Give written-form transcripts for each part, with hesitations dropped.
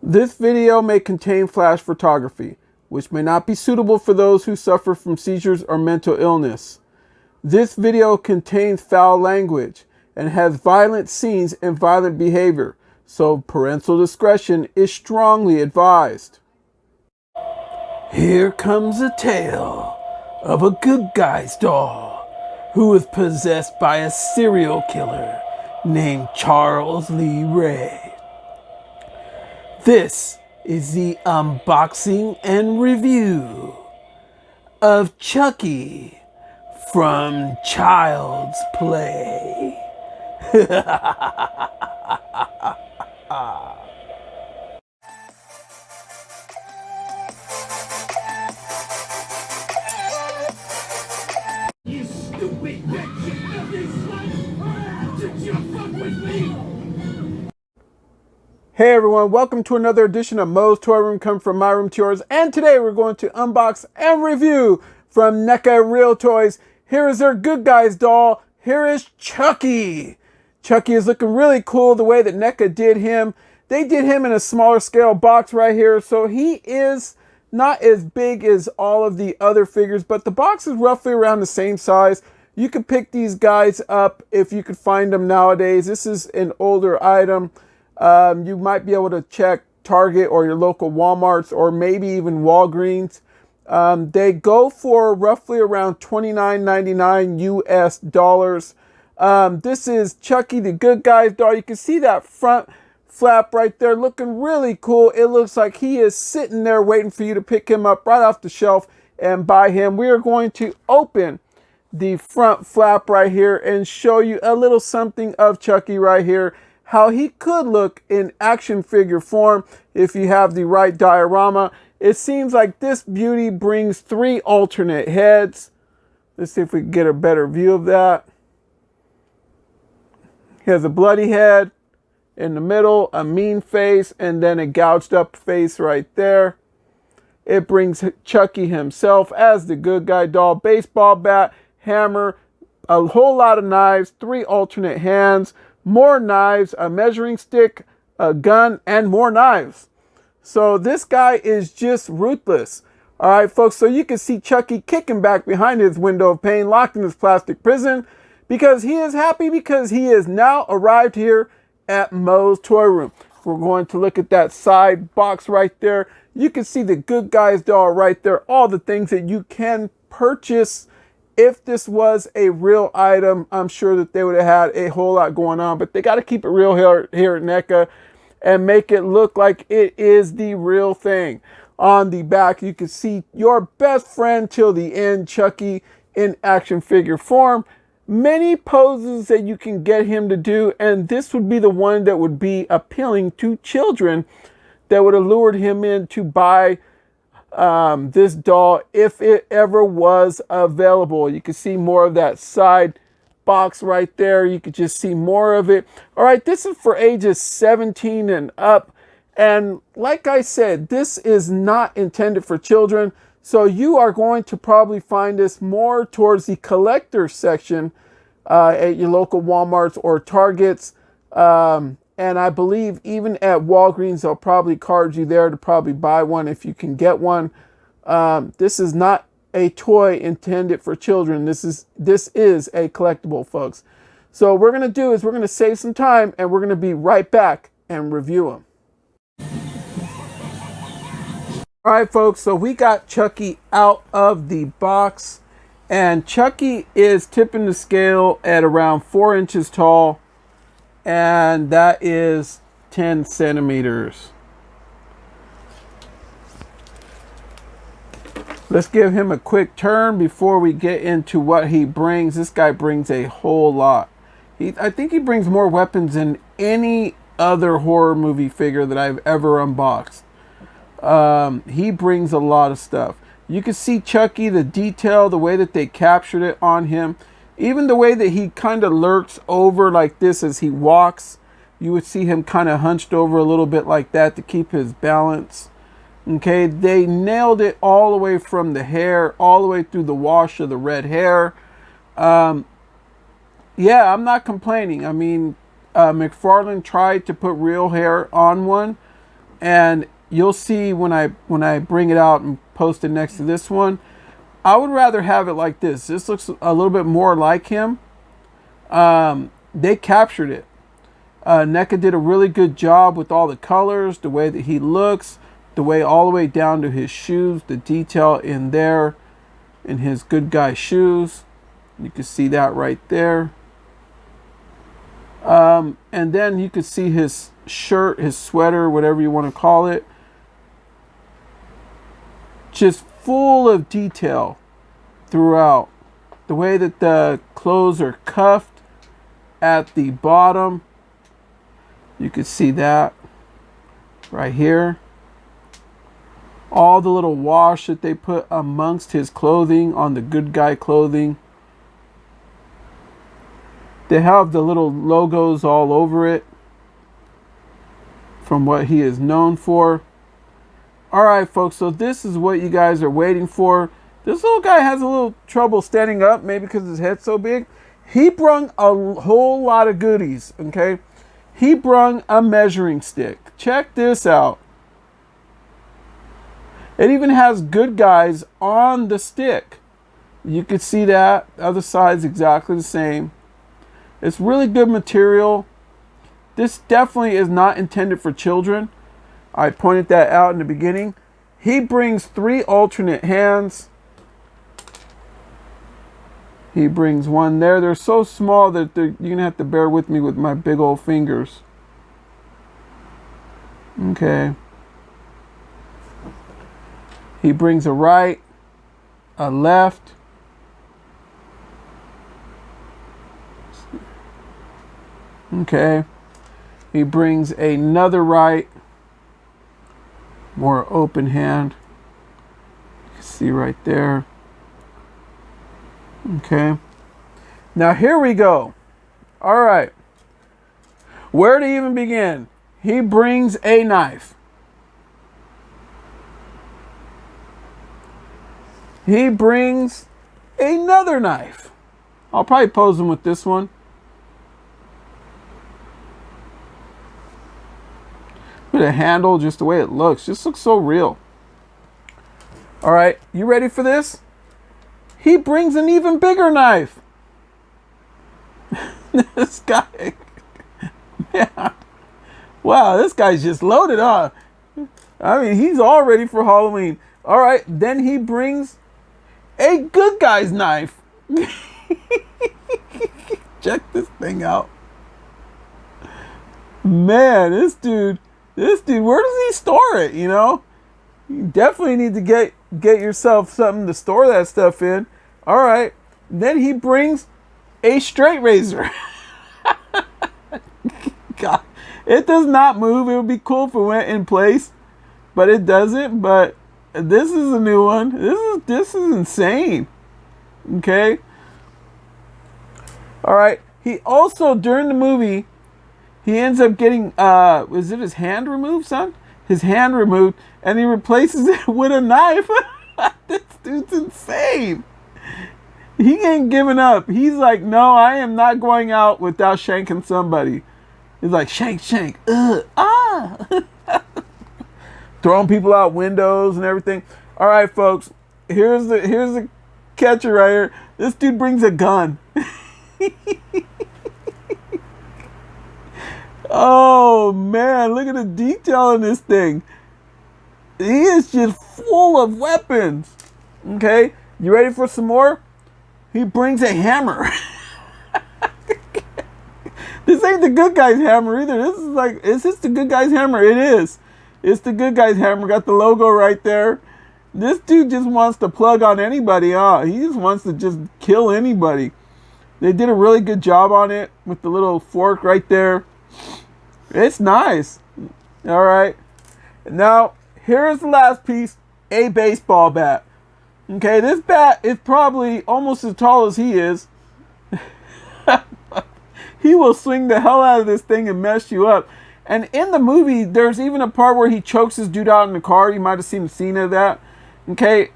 This video may contain flash photography, which may not be suitable for those who suffer from seizures or mental illness. This video contains foul language and has violent scenes and violent behavior, so parental discretion is strongly advised. Here comes a tale of a good guy's doll who was possessed by a serial killer named Charles Lee Ray. This is the unboxing and review of Chucky from Child's Play. You stupid bitch! You slut! Did you fuck with me? Hey everyone, welcome to another edition of Moe's Toy Room, come from my room to yours, and today we're going to unbox and review from NECA Real Toys. Here is their Good Guys doll. Here is Chucky. Chucky is looking really cool the way that NECA did him. They did him in a smaller scale box right here, so he is not as big as all of the other figures, but the box is roughly around the same size. You could pick these guys up if you could find them nowadays. This is an older item. You might be able to check Target or your local Walmarts or maybe even Walgreens. They go for roughly around $29.99 US dollars. This is Chucky the Good Guys doll. You can see that front flap right there looking really cool. It looks like he is sitting there waiting for you to pick him up right off the shelf and buy him. We are going to open the front flap right here and show you a little something of Chucky right here, how he could look in action figure form if you have the right diorama. It seems like this beauty brings 3 alternate heads. Let's see if we can get a better view of that. He has a bloody head in the middle, a mean face, and then a gouged up face right there. It brings Chucky himself as the good guy doll, baseball bat, hammer, a whole lot of knives, 3 alternate hands, more knives, a measuring stick, a gun, and more knives. So this guy is just ruthless. All right, folks, so you can see Chucky kicking back behind his window of pain, locked in his plastic prison, because he is happy because he has now arrived here at Moe's Toy Room. We're going to look at that side box right there. You can see the Good Guys doll right there, all the things that you can purchase. If this was a real item, I'm sure that they would have had a whole lot going on, but they got to keep it real here at NECA and make it look like it is the real thing. On the back, you can see your best friend till the end, Chucky, in action figure form. Many poses that you can get him to do, and this would be the one that would be appealing to children, that would have lured him in to buy this doll if it ever was available. You can see more of that side box right there. You could just see more of it. All right, this is for ages 17 and up, and like I said, this is not intended for children, so you are going to probably find this more towards the collector section at your local Walmarts or Targets, and I believe even at Walgreens they'll probably card you there to probably buy one if you can get one. This is not a toy intended for children. This is a collectible, folks. So what we're going to do is we're going to save some time and we're going to be right back and review them. All right, folks, so we got Chucky out of the box, and Chucky is tipping the scale at around 4 inches tall, and that is 10 centimeters. Let's give him a quick turn before we get into what he brings. This guy brings a whole lot. I think he brings more weapons than any other horror movie figure that I've ever unboxed. He brings a lot of stuff. You can see Chucky, the detail, the way that they captured it on him. Even the way that he kind of lurks over like this as he walks. You would see him kind of hunched over a little bit like that to keep his balance. Okay, they nailed it all the way from the hair, all the way through the wash of the red hair. Yeah, I'm not complaining. I mean, McFarlane tried to put real hair on one, And you'll see when I bring it out and post it next to this one, I would rather have it like this. This looks a little bit more like him. They captured it. NECA did a really good job with all the colors, the way that he looks, the way all the way down to his shoes, the detail in there, in his good guy shoes. You can see that right there. And then you can see his shirt, his sweater, whatever you want to call it. Just full of detail throughout. The way that the clothes are cuffed at the bottom. You can see that right here. All the little wash that they put amongst his clothing on the good guy clothing. They have the little logos all over it from what he is known for. All right, folks, so this is what you guys are waiting for. This little guy has a little trouble standing up, maybe because his head's so big. He brung a whole lot of goodies, okay? He brung a measuring stick. Check this out. It even has good guys on the stick. You can see that. The other side's exactly the same. It's really good material. This definitely is not intended for children. I pointed that out in the beginning. He brings 3 alternate hands. He brings one there. They're so small that you're going to have to bear with me with my big old fingers. Okay. He brings a right, a left. Okay. He brings another right, more open hand. You can see right there. Okay. Now here we go. All right. Where to even begin? He brings a knife. He brings another knife. I'll probably pose him with this one. With a handle, just the way it looks. Just looks so real. All right, you ready for this? He brings an even bigger knife. This guy, man. Wow, this guy's just loaded on. I mean, he's all ready for Halloween. All right, then he brings a good guy's knife. Check this thing out. Man, this dude, where does he store it, you know? You definitely need to get yourself something to store that stuff in. All right. Then he brings a straight razor. God, it does not move. It would be cool if it went in place, but it doesn't. But this is a new one. This is insane. Okay. All right. He also, during the movie, he ends up getting, was it his hand removed, son? His hand removed, and he replaces it with a knife. This dude's insane. He ain't giving up. He's like, no, I am not going out without shanking somebody. He's like, shank, shank. Throwing people out windows and everything. All right, folks. Here's the catcher right here. This dude brings a gun. Oh man, look at the detail in this thing. He is just full of weapons. Okay, you ready for some more? He brings a hammer. This ain't the good guy's hammer either. This is like, is this the good guy's hammer? It is. It's the good guy's hammer. Got the logo right there. This dude just wants to plug on anybody. He just wants to just kill anybody. They did a really good job on it with the little fork right there. It's nice. All right. Now, here's the last piece, a baseball bat. Okay, this bat is probably almost as tall as he is. He will swing the hell out of this thing and mess you up. And in the movie, there's even a part where he chokes this dude out in the car. You might have seen the scene of that. Okay,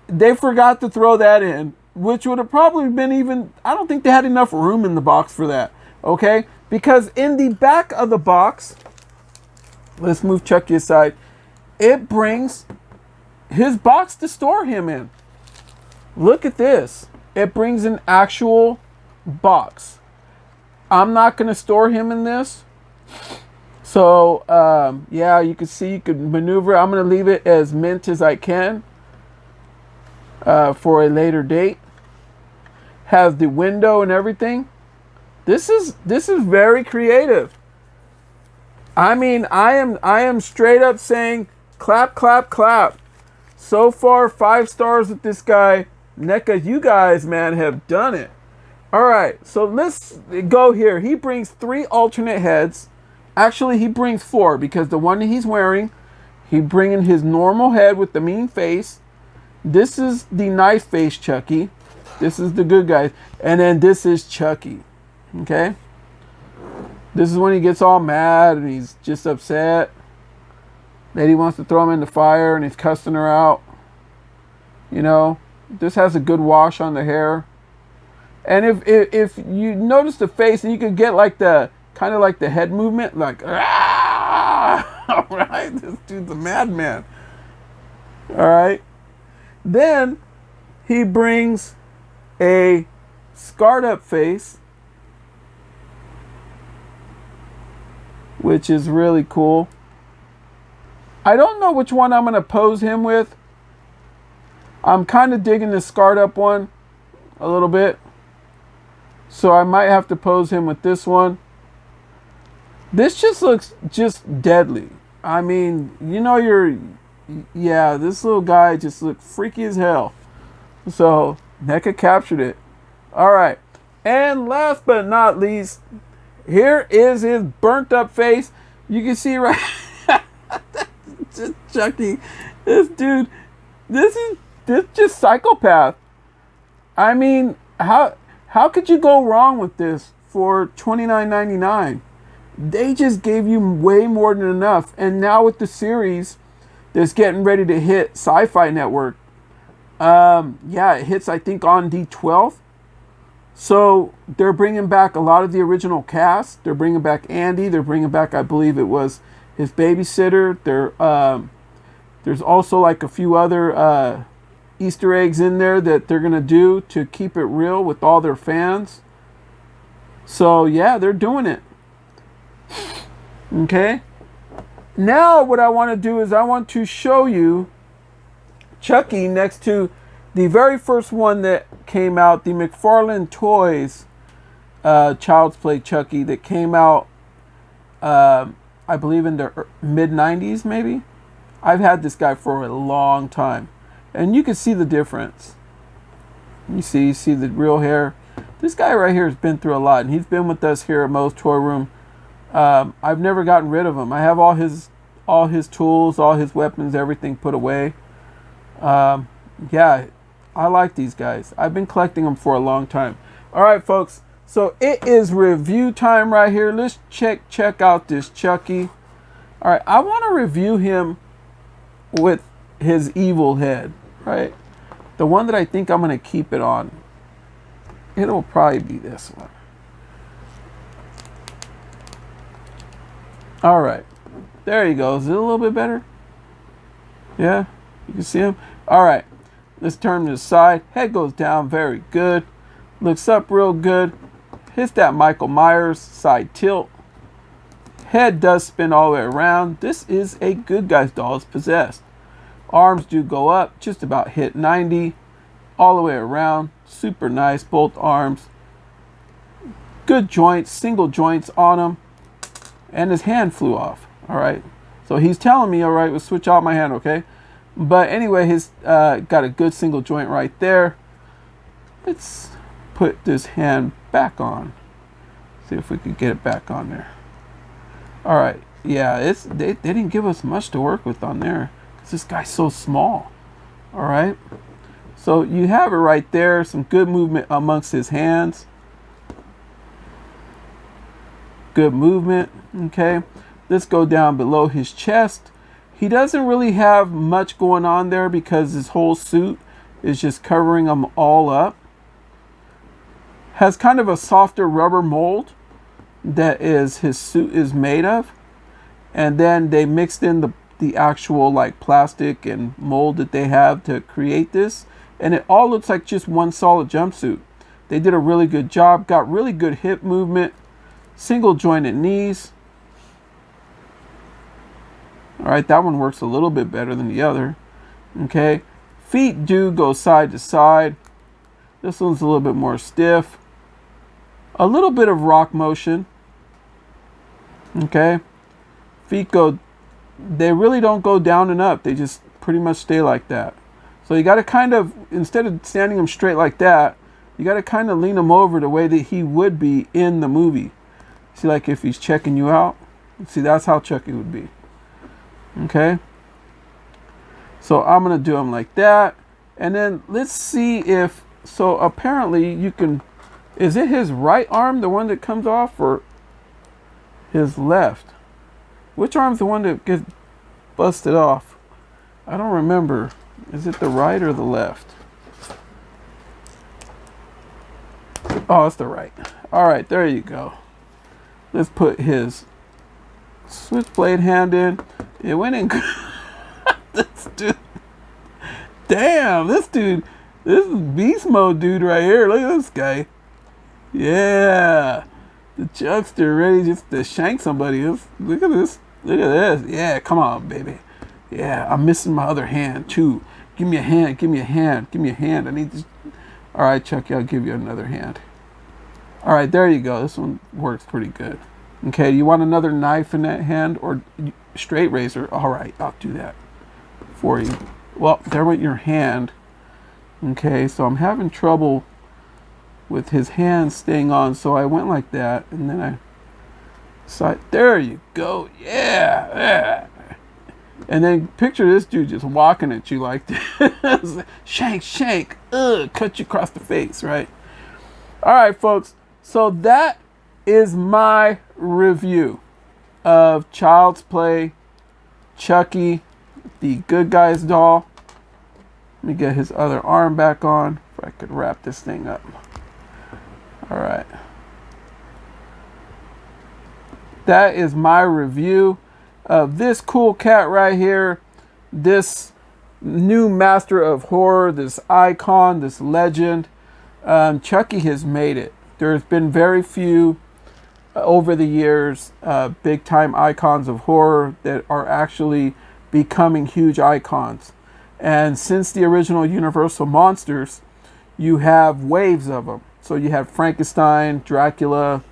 they forgot to throw that in, which would have probably been even, I don't think they had enough room in the box for that. Okay, because in the back of the box, Let's move Chucky aside. It brings his box to store him in. Look at this. It brings an actual box. I'm not going to store him in this. So, yeah, you can see, you can maneuver. I'm going to leave it as mint as I can for a later date. Has the window and everything. This is very creative. I mean, I am straight up saying clap, clap, clap. So far, 5 stars with this guy. NECA, you guys, man, have done it. All right, so let's go here. He brings 3 alternate heads. Actually, he brings 4 because the one that he's wearing, he bringing his normal head with the mean face. This is the nice face Chucky. This is the good guy. And then this is Chucky. Okay? This is when he gets all mad and he's just upset. Lady wants to throw him in the fire and he's cussing her out. You know, this has a good wash on the hair. And if you notice the face, and you could get like the kind of like the head movement, like ah, all right, this dude's a madman. All right, then he brings a scarred up face, which is really cool. I don't know which one I'm gonna pose him with. I'm kind of digging the scarred up one a little bit. So I might have to pose him with this one. This just looks just deadly. I mean, you know, yeah, this little guy just looked freaky as hell. So NECA captured it. All right. And last but not least, here is his burnt up face. You can see right just Chucky. This dude, this just psychopath. I mean, how could you go wrong with this for $29.99? They just gave you way more than enough. And now with the series that's getting ready to hit Sci-Fi Network, yeah, it hits, I think, on the 12th. So they're bringing back a lot of the original cast. They're bringing back Andy. They're bringing back, I believe it was his babysitter. There's also like a few other Easter eggs in there that they're going to do to keep it real with all their fans. So yeah, they're doing it. Okay. Now what I want to do is I want to show you Chucky next to the very first one that came out, the McFarlane Toys Child's Play Chucky that came out, I believe in the mid-90s maybe. I've had this guy for a long time. And you can see the difference. You see the real hair. This guy right here has been through a lot, and he's been with us here at Moe's Toy Room. I've never gotten rid of him. I have all his tools, all his weapons, everything put away. Yeah, I like these guys. I've been collecting them for a long time. All right, folks. So it is review time right here. Let's check out this Chucky. All right, I want to review him with his evil head, right? The one that I think I'm going to keep it on. It'll probably be this one. All right. There you go. Is it a little bit better? Yeah, you can see him. All right. Let's turn to the side. Head goes down. Very good. Looks up real good. Hits that Michael Myers side tilt. Head does spin all the way around. This is a good guy's doll. It's possessed. Arms do go up. Just about hit 90. All the way around. Super nice. Both arms. Good joints. Single joints on him. And his hand flew off. All right. So he's telling me, all right, we'll switch out my hand, okay? But anyway, his got a good single joint right there. Let's put this hand back on. See if we could get it back on there. All right. Yeah, they didn't give us much to work with on there because this guy's so small. All right. So you have it right there. Some good movement amongst his hands. Good movement. Okay. Let's go down below his chest. He doesn't really have much going on there because his whole suit is just covering him all up. Has kind of a softer rubber mold that is his suit is made of. and then they mixed in the actual like plastic and mold that they have to create this, and it all looks like just one solid jumpsuit. They did a really good job, got really good hip movement, single jointed knees. All right, that one works a little bit better than the other. Okay, feet do go side to side. This one's a little bit more stiff. A little bit of rock motion. Okay, feet go, they really don't go down and up. They just pretty much stay like that. So you got to kind of, instead of standing them straight like that, you got to kind of lean them over the way that he would be in the movie. See, like if he's checking you out. See, that's how Chucky would be. Okay. So I'm going to do him like that. And then let's see if, so apparently you can, is it his right arm, the one that comes off, or his left? Which arm's the one that gets busted off? I don't remember. Is it the right or the left? Oh, it's the right. All right, there you go. Let's put his switchblade hand in. It went in. This dude. Damn, this dude. This is beast mode dude right here. Look at this guy. Yeah. The Chuckster ready just to shank somebody. Look at this. Look at this. Yeah, come on, baby. Yeah, I'm missing my other hand too. Give me a hand. Give me a hand. Give me a hand. I need this. All right, Chucky, I'll give you another hand. All right, there you go. This one works pretty good. Okay, you want another knife in that hand or straight razor? All right, I'll do that for you. Well, there went your hand. Okay, so I'm having trouble with his hand staying on, so I went like that, and then I side. There you go. Yeah, yeah. And then picture this dude just walking at you like this. Shank, shank. Cut you across the face, right? All right, folks. So that is my review of Child's Play Chucky, the Good Guys doll. Let me get his other arm back on if I could wrap this thing up. All right. That is my review of this cool cat right here. This new master of horror, this icon, this legend. Chucky has made it. There's been very few over the years big time icons of horror that are actually becoming huge icons. And since the original Universal monsters, you have waves of them. So you have Frankenstein, Dracula,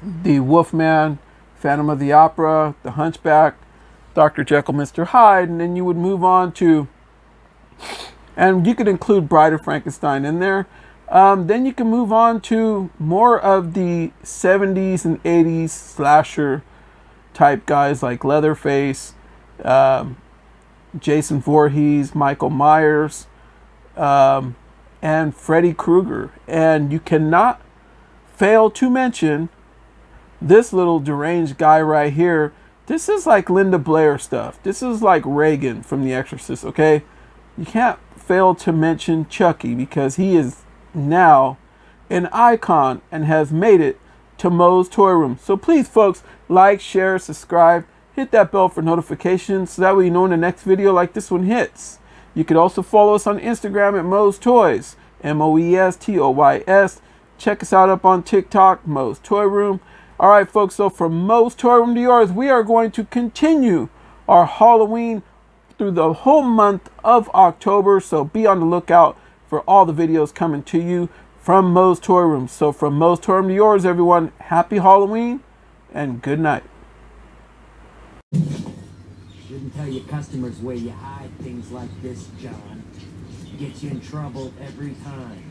the Wolfman, Phantom of the Opera, the Hunchback, Dr. Jekyll, Mr. Hyde, and then you would move on to, and you could include Bride of Frankenstein in there. Then you can move on to more of the 70s and 80s slasher type guys like Leatherface, Jason Voorhees, Michael Myers, and Freddy Krueger. And you cannot fail to mention this little deranged guy right here. This is like Linda Blair stuff. This is like Reagan from The Exorcist, okay? You can't fail to mention Chucky because he is now an icon and has made it to Moe's Toy Room. So please, folks, like, share, subscribe, hit that bell for notifications so that way you know when the next video like this one hits. You could also follow us on Instagram at Moe's Toys, MOE'S. Check us out up on TikTok, Moe's Toy Room. All right, folks, so from Moe's Toy Room to yours, we are going to continue our Halloween through the whole month of October. So be on the lookout for all the videos coming to you from Moe's Toy Room. So from Moe's Toy Room to yours, everyone, happy Halloween and good night. Shouldn't tell your customers where you hide things like this, John. Gets you in trouble every time.